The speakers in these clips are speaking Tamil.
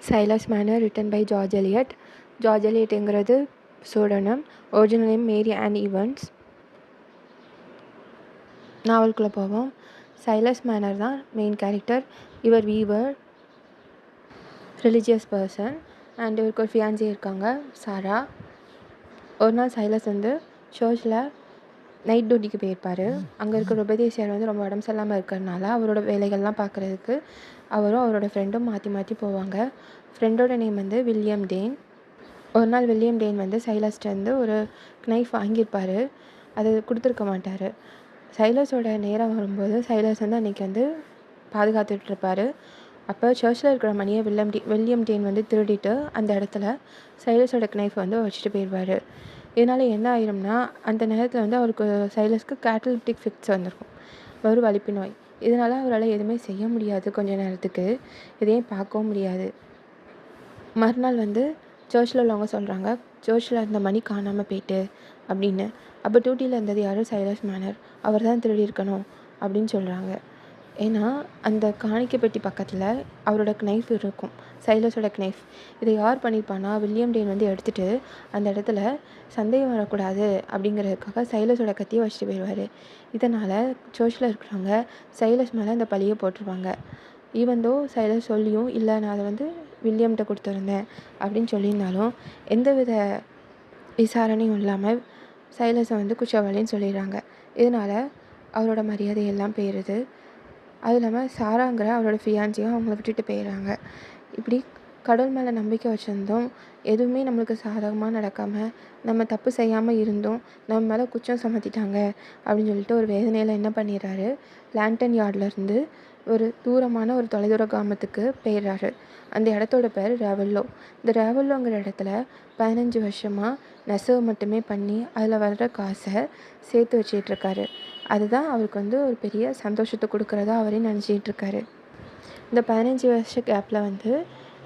Silas Manor, written by George Eliot. George Eliotங்கிறது pseudonym. Original name Mary Ann Evans. நாவலுக்குள்ளே போவோம். சைலஸ் மேனர் தான் மெயின் கேரக்டர். இவர் வீவர், ரிலீஜியஸ் பர்சன், அண்ட் இவருக்கு ஒரு ஃபியான்சி இருக்காங்க, சாரா. ஒரு நாள் சைலஸ் வந்து சர்ச்சில் நைட் டியூட்டிக்கு போயிருப்பார். அங்கே இருக்கிற உபதேசியார் வந்து ரொம்ப உடம்பு சரியில்லாமல் இருக்கிறதுனால அவரோட வேலைகள்லாம் பார்க்குறதுக்கு அவரும் அவரோட ஃப்ரெண்டும் மாற்றி மாற்றி போவாங்க. ஃப்ரெண்டோட நேம் வந்து வில்லியம் டேன். ஒரு நாள் வில்லியம் டேன் வந்து சைலஸ்டேருந்து ஒரு நைஃப் வாங்கியிருப்பார். அது கொடுத்துருக்க மாட்டார். சைலஸோட நேரம் வரும்போது சைலஸ் வந்து அன்றைக்கி வந்து பாதுகாத்துட்ருப்பார். அப்போ சர்ச்சில் இருக்கிற மணியை வில்லியம் டேன் வந்து திருடிட்டு அந்த இடத்துல சைலஸோட நைஃப் வந்து வச்சுட்டு போயிடுவார். இதனால் என்ன ஆயிரும்னா, அந்த நேரத்தில் வந்து அவருக்கு சைலஸ்க்கு கேட்டலிப்டிக் ஃபிட்ஸ் வந்திருக்கும், ஒரு வலிப்பு நோய். இதனால் அவரால் எதுவுமே செய்ய முடியாது. கொஞ்ச நேரத்துக்கு எதையும் பார்க்கவும் முடியாது. மறுநாள் வந்து சர்ச்சில் உள்ளவங்க சொல்கிறாங்க, சர்ச்சில் இருந்த மணி காணாமல் போயிட்டு அப்படின்னு. அப்போ டியூட்டியில் இருந்தது யாரும் சைலஸ் மேனர், அவர் தான் திருடி இருக்கணும் அப்படின்னு சொல்கிறாங்க. ஏன்னா அந்த காணிக்கை பெட்டி பக்கத்தில் அவரோட நைஃப் இருக்கும், சைலஸோட நைஃப். இதை யார் பண்ணியிருப்பானா, வில்லியம் டேன் வந்து எடுத்துகிட்டு அந்த இடத்துல சந்தேகம் வரக்கூடாது அப்படிங்கிறதுக்காக சைலஸோட கத்தியை வச்சுட்டு போயிடுவார். இதனால் சர்ச்சில் இருக்கிறவங்க சைலஸ் மேலே அந்த பழியை போட்டுருவாங்க. ஈவந்தோ சைலஸ் சொல்லியும், இல்லை நான் அதை வந்து வில்லியம்கிட்ட கொடுத்துருந்தேன் அப்படின்னு சொல்லியிருந்தாலும் எந்தவித விசாரணையும் இல்லாமல் சைலஸை வந்து குற்றவாளின்னு சொல்லிடுறாங்க. இதனால் அவரோட மரியாதையெல்லாம் போயிடுது. அதுவும் இல்லாமல் சாராங்கிற அவரோட ஃபியான்சியும் அவங்கள விட்டுட்டு போயிடுறாங்க. இப்படி கடவுள் மேலே நம்பிக்கை வச்சுருந்தோம், எதுவுமே நம்மளுக்கு சாதகமாக நடக்காமல், நம்ம தப்பு செய்யாமல் இருந்தோம், நம்ம மேலே குற்றம் சுமத்திட்டாங்க அப்படின்னு சொல்லிட்டு ஒரு வேதனையில் என்ன பண்ணிடுறாரு, லேண்டன் யார்ட்லேருந்து ஒரு தூரமான ஒரு தொலைதூர கிராமத்துக்கு போயிடுறாரு. அந்த இடத்தோட பேர் ராவெல்லோ. இந்த ராவெல்லோங்கிற இடத்துல 15 வருஷமாக நெசவு மட்டுமே பண்ணி அதில் வர்ற காசை சேர்த்து வச்சிட்ருக்காரு. அதுதான் அவருக்கு வந்து ஒரு பெரிய சந்தோஷத்தை கொடுக்குறதா அவரே நினச்சிட்ருக்காரு. இந்த 15 வருஷ கேப்பில் வந்து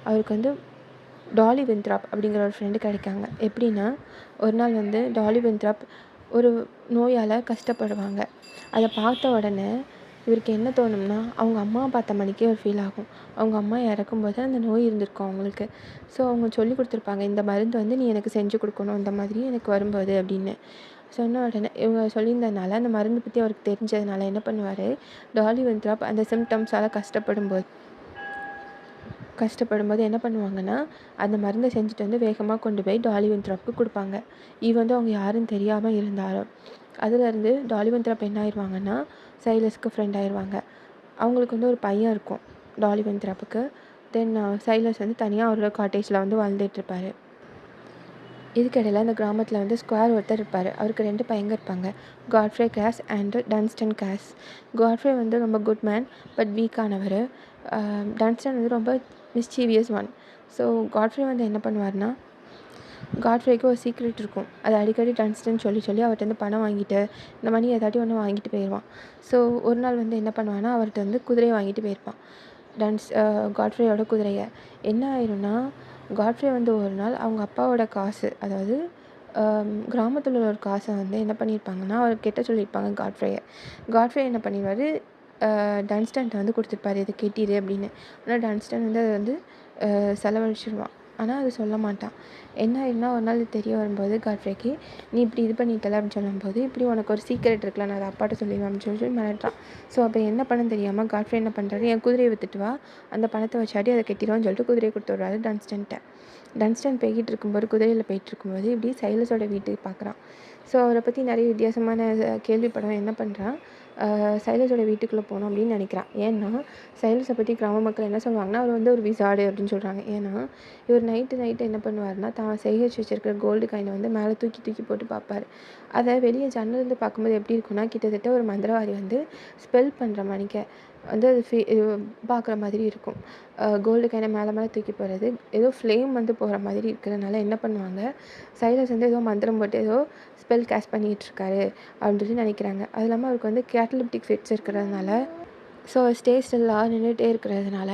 அவருக்கு வந்து டாலி வின்த்ராப் அப்படிங்கிற ஒரு ஃப்ரெண்டு கிடைக்காங்க. எப்படின்னா, ஒரு நாள் வந்து டாலி வின்த்ராப் ஒரு நோயால் கஷ்டப்படுவாங்க. அதை பார்த்த உடனே இவருக்கு என்ன தோணும்னா, அவங்க அம்மா பார்த்த மணிக்கே ஒரு ஃபீல் ஆகும். அவங்க அம்மா இறக்கும்போது அந்த நோய் இருந்திருக்கும் அவங்களுக்கு. ஸோ அவங்க சொல்லி கொடுத்துருப்பாங்க, இந்த மருந்து வந்து நீ எனக்கு செஞ்சு கொடுக்கணும் இந்த மாதிரி எனக்கு வரும்போது அப்படின்னு. சொன்ன உடனே இவங்க சொல்லியிருந்ததுனால அந்த மருந்து பற்றி அவருக்கு தெரிஞ்சதுனால என்ன பண்ணுவார், டாலி வின்த்ராப் அந்த சிம்டம்ஸால் கஷ்டப்படும்போது என்ன பண்ணுவாங்கன்னா, அந்த மருந்தை செஞ்சுட்டு வந்து வேகமாக கொண்டு போய் டாலி வின்த்ராப்க்கு கொடுப்பாங்க. வந்து அவங்க யாருன்னு தெரியாமல் இருந்தாலும். அதுலேருந்து டாலி வின்த்ராப் என்ன ஆயிடுவாங்கன்னா, சைலஸ்க்கு ஃப்ரெண்ட் ஆயிடுவாங்க. அவங்களுக்கு வந்து ஒரு பையன் இருக்கும் டாலி வின்த்ராப்புக்கு. தென் சைலஸ் வந்து தனியாக அவரோட காட்டேஜில் வந்து வாழ்ந்துட்டுருப்பார். இதுக்கிடையில் அந்த கிராமத்தில் வந்து ஸ்கொயர் ஒருத்தர் இருப்பார். அவருக்கு 2 பையங்க இருப்பாங்க, Godfrey Cass and Dunstan Cass. Godfrey வந்து ரொம்ப குட் மேன் பட் வீக்கானவர். டன்ஸ்டன் வந்து ரொம்ப மிஸ்சீவியஸ் ஒன். ஸோ காட்ஃப்ரே வந்து என்ன பண்ணுவார்னா, காட்ஃப்ரேக்கு ஒரு சீக்ரெட் இருக்கும். அது அடிக்கடி டன்ஸ்டன் சொல்லி அவர்கிட்ட பணம் வாங்கிட்டு இந்த மணி ஏதாட்டி ஒன்று வாங்கிட்டு போயிடுவான். ஸோ ஒரு நாள் வந்து என்ன பண்ணுவான்னா, அவர்கிட்ட வந்து குதிரையை வாங்கிட்டு போயிருப்பான், காட்ஃப்ரேயோட குதிரையை. என்ன ஆயிரும்னா, காட்ஃப்ரே வந்து ஒரு நாள் அவங்க அப்பாவோட காசு, அதாவது கிராமத்தில் உள்ள ஒரு காசை வந்து என்ன பண்ணியிருப்பாங்கன்னா அவர் கிட்ட சொல்லியிருப்பாங்க காட்ஃப்ரே என்ன பண்ணிடுவார், டன்ஸ்டன்ட்ட வந்து கொடுத்துருப்பாரு, இதை கெட்டிடு அப்படின்னு. ஆனால் டன்ஸ்டன் வந்து அதை வந்து செலவழிச்சிடுவான். ஆனால் அது சொல்ல மாட்டான். என்ன ஆயிருன்னா, ஒரு நாள் தெரிய வரும்போது காட்ஃப்ரேக்கு, நீ இப்படி இது பண்ணிட்டல அப்படின்னு சொல்லும்போது, இப்படி உனக்கு ஒரு சீக்ரெட் இருக்குல்ல, நான் அதை அப்பாட்ட சொல்லிடுவேன் அப்படின்னு சொல்லி மிரட்டுறான். ஸோ அப்போ என்ன பண்ணன்னு தெரியாமல் காட்ஃப்ரே என்ன பண்ணுறாரு, என் குதிரையை விற்றுட்டு வா, அந்த பணத்தை வச்சாட்டி அதை கெட்டிடுவான்னு சொல்லிட்டு குதிரையை கொடுத்து விட்றாரு டன்ஸ்டன்ட்ட. டன்ஸ்டன் போய்கிட்டு இருக்கும்போது, குதிரையில் போயிட்டு இருக்கும்போது இப்படி சைலஸோட வீட்டுக்கு பார்க்குறான். ஸோ அவரை பற்றி நிறைய வித்தியாசமான கேள்விப்படம் என்ன பண்ணுறான், சைலஸோட வீட்டுக்குள்ளே போகணும் அப்படின்னு நினைக்கிறான். ஏன்னா சைலஸை பற்றி கிராம மக்கள் என்ன சொல்லுவாங்கன்னா, அவர் வந்து ஒரு விசார்டு அப்படின்னு சொல்கிறாங்க. ஏன்னா இவர் நைட்டு என்ன பண்ணுவார்னா, தான் சேகரித்து வச்சிருக்கிற கோல்டு காயினை வந்து மேலே தூக்கி போட்டு பார்ப்பார். அதை வெளியே ஜன்னலேருந்து பார்க்கும்போது எப்படி இருக்குன்னா, கிட்டத்தட்ட ஒரு மந்திரவாதி வந்து ஸ்பெல் பண்ணுற மணிக்க வந்து அது பார்க்குற மாதிரி இருக்கும். கோல்டு காயினை மேலே தூக்கி போகிறது, ஏதோ ஃப்ளேம் வந்து போகிற மாதிரி இருக்கிறதுனால என்ன பண்ணுவாங்க, சைலஸ் வந்து ஏதோ மந்திரம் போட்டு ஏதோ ஸ்பெல் கேஸ்ட் பண்ணிகிட்ருக்காரு அப்படின்னு சொல்லி நினைக்கிறாங்க. அது இல்லாமல் அவருக்கு வந்து கேட்டலிப்டிக் ஃபிட்ஸ் இருக்கிறதுனால, ஸோ ஸ்டேஜ் ஸ்டில்லாக நின்றுட்டே இருக்கிறதுனால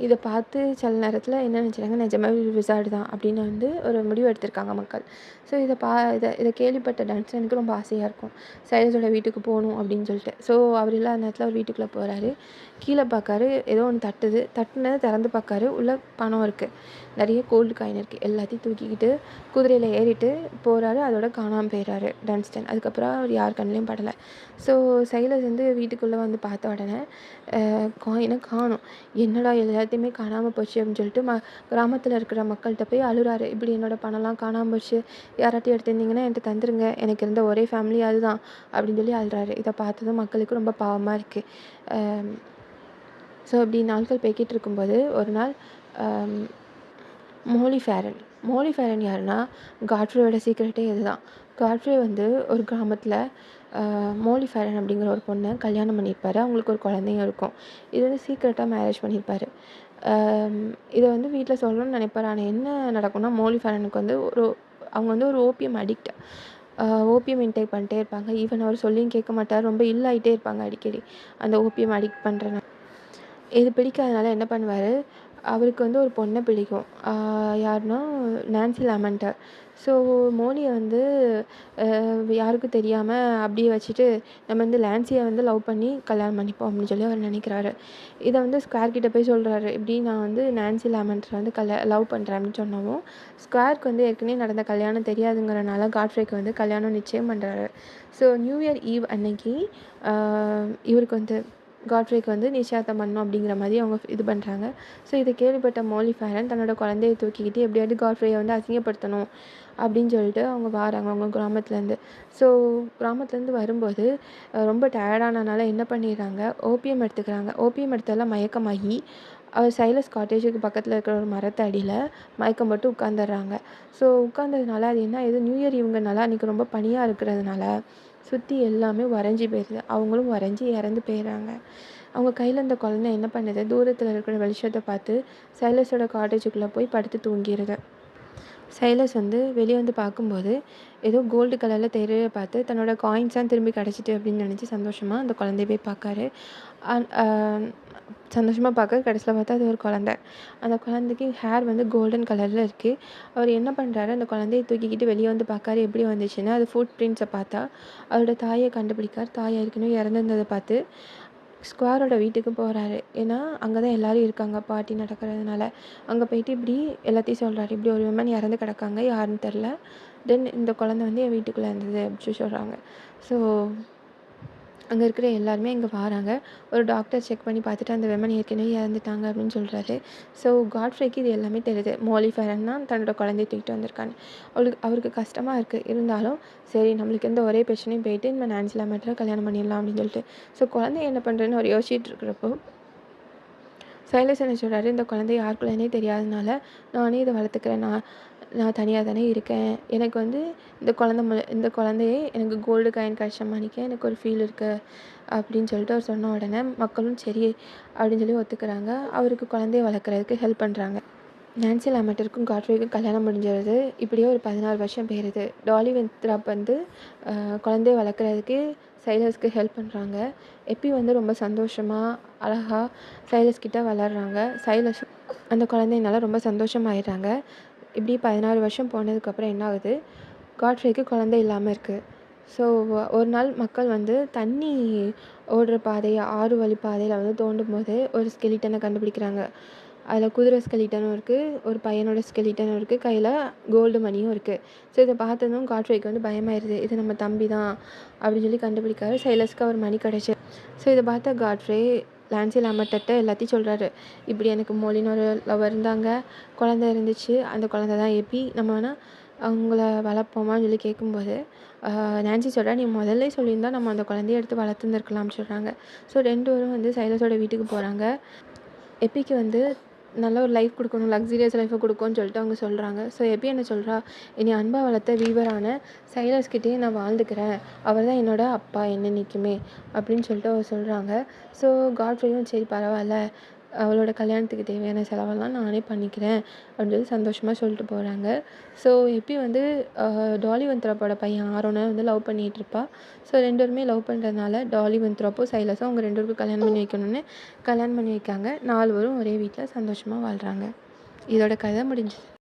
இதை பார்த்து சில நேரத்தில் என்ன நினச்சிட்டாங்க, நிஜமாவே விசார்டு தான் அப்படின்னு வந்து ஒரு முடிவு எடுத்திருக்காங்க மக்கள். ஸோ இதை கேள்விப்பட்ட டன்ஸ்டனுக்கு ரொம்ப ஆசையாக இருக்கும், சைலஸோட வீட்டுக்கு போகணும் அப்படின்னு சொல்லிட்டு. ஸோ அவர் இல்லாத நேரத்தில் அவர் வீட்டுக்குள்ளே போகிறாரு. கீழே பார்க்காரு, ஏதோ ஒன்று தட்டுது. தட்டுனதை திறந்து பார்க்காரு, உள்ளே பணம் இருக்குது, நிறைய கோல்டு காயின் இருக்குது. எல்லாத்தையும் தூக்கிக்கிட்டு குதிரையில் ஏறிட்டு போகிறாரு. அதோட காணாமல் போயிடுறாரு டன்ஸ்டன். அதுக்கப்புறம் அவர் யார் கண்ணிலையும் படலை. ஸோ சைலஸ் வந்து வீட்டுக்குள்ளே வந்து பார்த்த உடனே காயினை காணும். என்னடா எல்லாத்தையுமே காணாமல் போச்சு அப்படின்னு சொல்லிட்டு கிராமத்தில் இருக்கிற மக்கள்கிட்ட போய் அழுறாரு. இப்படி என்னோடய பணம்லாம் காணாமல் போச்சு, யாராட்டையும் எடுத்திருந்தீங்கன்னா என்கிட்ட தந்துருங்க, எனக்கு இருந்த ஒரே ஃபேமிலி அதுதான் அப்படின்னு சொல்லி அழுறாரு. இதை பார்த்ததும் மக்களுக்கு ரொம்ப பாவமாக இருக்குது. ஸோ இப்படி நாட்கள் போய்கிட்டு இருக்கும்போது ஒரு நாள் மோலி ஃபேரன் யாருன்னா, காட்ஃப்ரேயோட சீக்ரெட்டே இதுதான். காட்ஃப்ரே வந்து ஒரு கிராமத்தில் மோலி ஃபேரன் அப்படிங்கிற ஒரு பொண்ணை கல்யாணம் பண்ணியிருப்பார். அவங்களுக்கு ஒரு குழந்தையும் இருக்கும். இது வந்து சீக்ரெட்டாக மேரேஜ் பண்ணியிருப்பார். இதை வந்து வீட்டில் சொல்லணும்னு நினைப்பார். ஆனால் என்ன நடக்கும்னா, மோலி ஃபேரனுக்கு வந்து அவங்க வந்து ஒரு ஓபியம் அடிக்ட். ஓபியம் இன்டேக் பண்ணிட்டே இருப்பாங்க. ஈவன் அவர் சொல்லியும் கேட்க மாட்டார். ரொம்ப இல்லாயிட்டே இருப்பாங்க அடிக்கடி அந்த ஓபியம் அடிக்ட் பண்ணுறனால. இது பிடிக்காதனால என்ன பண்ணுவார், அவருக்கு வந்து ஒரு பொண்ணை பிடிக்கும். யாருன்னா நான்சி லாமெண்டர். ஸோ மோலியை வந்து யாருக்கும் தெரியாமல் அப்படியே வச்சுட்டு நம்ம வந்து லான்சியை வந்து லவ் பண்ணி கல்யாணம் பண்ணிப்போம் அப்படின்னு சொல்லி அவர் நினைக்கிறாரு. இதை வந்து ஸ்கொயர் கிட்ட போய் சொல்கிறாரு. இப்படி நான் வந்து நான்சி லாமெண்டரை வந்து லவ் பண்ணுறேன் அப்படின்னு சொன்னவும், ஸ்கொயருக்கு வந்து ஏற்கனவே நடந்த கல்யாணம் தெரியாதுங்கிறனால காட்ஃப்ரேக்கு வந்து கல்யாணம் நிச்சயம் பண்ணுறாரு. ஸோ நியூ இயர் ஈவ் அன்னைக்கு இவருக்கு வந்து காட்ஃப்ரேக்கு வந்து நிச்சயார்த்தம் பண்ணணும் அப்படிங்கிற மாதிரி அவங்க இது பண்ணுறாங்க. ஸோ இதை கேள்விப்பட்ட மோலி ஃபேரன் தன்னோட குழந்தையை தூக்கிக்கிட்டு எப்படியாவது காட்ஃப்ரேயை வந்து அசிங்கப்படுத்தணும் அப்படின்னு சொல்லிட்டு அவங்க வராங்க அவங்க கிராமத்துலேருந்து. ஸோ கிராமத்துலேருந்து வரும்போது ரொம்ப டயர்டானனால என்ன பண்ணிடுறாங்க, ஓபியம் எடுத்துக்கிறாங்க. ஓபியம் எடுத்தெல்லாம் மயக்கமாகி அவர் சைலஸ் காட்டேஜுக்கு பக்கத்தில் இருக்கிற ஒரு மரத்து அடியில் மயக்கம் போட்டு உட்காந்துடுறாங்க. ஸோ உட்காந்ததுனால அது என்ன இது நியூ இயர் இவங்கனால அன்றைக்கி ரொம்ப பனியாக இருக்கிறதுனால சுற்றி எல்லாமே வரைஞ்சி போயிடுது. அவங்களும் வரைஞ்சி இறந்து போயிடுறாங்க. அவங்க கையில் இருந்த குழந்தை என்ன பண்ணுது, தூரத்தில் இருக்கிற வெளிச்சத்தை பார்த்து சைலஸோட காட்டேஜுக்குள்ளே போய் படுத்து தூங்கிடுது. சைலஸ் வந்து வெளியே வந்து பார்க்கும்போது ஏதோ கோல்டு கலரில் தெரிய பார்த்து தன்னோட காயின்ஸ்லாம் திரும்பி கிடச்சிட்டு அப்படின்னு நினச்சி சந்தோஷமாக அந்த குழந்தைய போய் பார்க்காரு. சந்தோஷமாக பார்க்க கடைசியில் பார்த்தா அது ஒரு குழந்தை. அந்த குழந்தைக்கு ஹேர் வந்து கோல்டன் கலரில் இருக்குது. அவர் என்ன பண்ணுறாரு, அந்த குழந்தைய தூக்கிக்கிட்டு வெளியே வந்து பார்க்காரு. எப்படி வந்துச்சுன்னா அது ஃபுட் பிரிண்ட்ஸை பார்த்தா அவரோட தாயை கண்டுபிடிக்கார். தாய் ஏற்கனவே இறந்துருந்ததை பார்த்து ஸ்கொயரோட வீட்டுக்கு போகிறாரு. ஏன்னா அங்கே தான் எல்லோரும் இருக்காங்க பார்ட்டி நடக்கிறதுனால. அங்கே போயிட்டு இப்படி எல்லாத்தையும் சொல்கிறாரு. இப்படி ஒரு விமன் இறந்து கிடக்காங்க, யாருன்னு தெரில. தென் இந்த குழந்தை வந்து என் வீட்டுக்குள்ளே இருந்தது அப்படின்னு சொல்கிறாங்க. ஸோ அங்கே இருக்கிற எல்லாருமே இங்கே வராங்க. ஒரு டாக்டர் செக் பண்ணி பார்த்துட்டு அந்த விமன் ஏற்கனவே இறந்துட்டாங்க அப்படின்னு சொல்கிறாரு. ஸோ காட்ஃப்ரேக்கு இது எல்லாமே தெரியுது. மோலி ஃபேரன் தான் தன்னோட குழந்தைய தூக்கிட்டு வந்திருக்கான்னு. அவருக்கு கஷ்டமாக இருக்குது. இருந்தாலும் சரி நம்மளுக்கு எந்த ஒரே பிரச்சனையும் போயிட்டு நம்ம நான்சி லாமெண்டரை கல்யாணம் பண்ணிடலாம் அப்படின்னு சொல்லிட்டு. ஸோ குழந்தைய என்ன பண்ணுறேன்னு அவர் யோசிச்சுட்டு இருக்கிறப்போ சைலஸ் என்ன சொல்கிறாரு, இந்த குழந்தை யாருக்குள்ளேனே தெரியாதனால நானே இதை வளர்த்துக்கிறேன். நான் தனியாக தானே இருக்கேன். எனக்கு வந்து இந்த குழந்தையே எனக்கு கோல்டு காயின் கிடைச்ச மாதிரிக்க எனக்கு ஒரு ஃபீல் இருக்குது அப்படின்னு சொல்லிட்டு அவர் சொன்ன உடனே மக்களும் சரி அப்படின்னு சொல்லி ஒத்துக்கிறாங்க. அவருக்கு குழந்தைய வளர்க்குறதுக்கு ஹெல்ப் பண்ணுறாங்க. நான்சி லாமெண்டருக்கும் காட்ஃப்ரேக்கும் கல்யாணம் முடிஞ்சிருது. இப்படியே ஒரு 16 வருஷம் போயிடுது. டாலி வின்த்ராப் வந்து குழந்தைய வளர்க்குறதுக்கு சைலஸ்க்கு ஹெல்ப் பண்ணுறாங்க. எப்பி வந்து ரொம்ப சந்தோஷமாக அழகாக சைலஸ் கிட்ட வளர்கிறாங்க. சைலஸ் அந்த குழந்தைனால ரொம்ப சந்தோஷமாயிடுறாங்க. இப்படி 16 வருஷம் போனதுக்கப்புறம் என்ன ஆகுது, காட்ஃப்ரேக்கு குழந்தை இல்லாமல் இருக்குது. ஸோ ஒரு நாள் மக்கள் வந்து தண்ணி ஓடுற பாதையை 6 வழி பாதையில் வந்து தோண்டும் போது ஒரு ஸ்கெலிட்டனை கண்டுபிடிக்கிறாங்க. அதில் குதிரை ஸ்கெலிட்டனும் இருக்குது, ஒரு பையனோட ஸ்கெலிட்டனும் இருக்குது, கையில் கோல்டு மணியும் இருக்குது. ஸோ இதை பார்த்ததும் காட்ஃப்ரேக்கு வந்து பயமாயிருது. இது நம்ம தம்பி தான் அப்படின்னு சொல்லி கண்டுபிடிக்காரு. சைலஸ்க்கு அவர் மணி கிடச்சி. ஸோ இதை பார்த்த காட்ஃப்ரே லான்சி லாமெண்டர்ட்ட எல்லாத்தையும் சொல்கிறாரு. இப்படி எனக்கு மோலின்னு ஒரு லவர் இருந்தாங்க, குழந்தை இருந்துச்சு, அந்த குழந்தை தான் எப்பி, நம்ம வேணால் அவங்கள வளர்ப்போமான்னு சொல்லி கேட்கும்போது நான்சி சொல்கிறா, நீ முதல்ல சொல்லியிருந்தா நம்ம அந்த குழந்தைய எடுத்து வளர்த்துருந்துருக்கலாம்னு சொல்கிறாங்க. ஸோ 2 பேரும் வந்து சைலஸோட வீட்டுக்கு போகிறாங்க. எப்பிக்கு வந்து நல்ல ஒரு லைஃப் கொடுக்கணும், லக்ஸூரியஸ் லைஃப்பை கொடுக்கும்னு சொல்லிட்டு அவங்க சொல்கிறாங்க. ஸோ எப்பி என்ன சொல்கிறா, என்னை அன்பாக வளர்த்த வீவரான சைலஸ்கிட்டே நான் வாழ்ந்துக்கிறேன், அவர் தான் என்னோட அப்பா என்னன்னைக்குமே அப்படின்னு சொல்லிட்டு அவர் சொல்கிறாங்க. ஸோ காட்ஃப்ரேயும் சரி பரவாயில்ல, அவளோட கல்யாணத்துக்கு தேவையான செலவெல்லாம் நானே பண்ணிக்கிறேன் அப்படின்னு சொல்லி சந்தோஷமாக சொல்லிட்டு போகிறாங்க. ஸோ எப்பி வந்து டாலி வின்த்ராப்போட பையன் ஆரோனை வந்து லவ் பண்ணிகிட்ருப்பா. ஸோ 2 பேருமே லவ் பண்ணுறதுனால டாலி வின்த்ராப்பும் சைலஸும் அவங்க 2 பேருக்கும் கல்யாணம் பண்ணி வைக்கணும்னு கல்யாணம் பண்ணி வைக்காங்க. 4 பேரும் ஒரே வீட்டில் சந்தோஷமாக வாழ்கிறாங்க. இதோட கதை முடிஞ்சுது.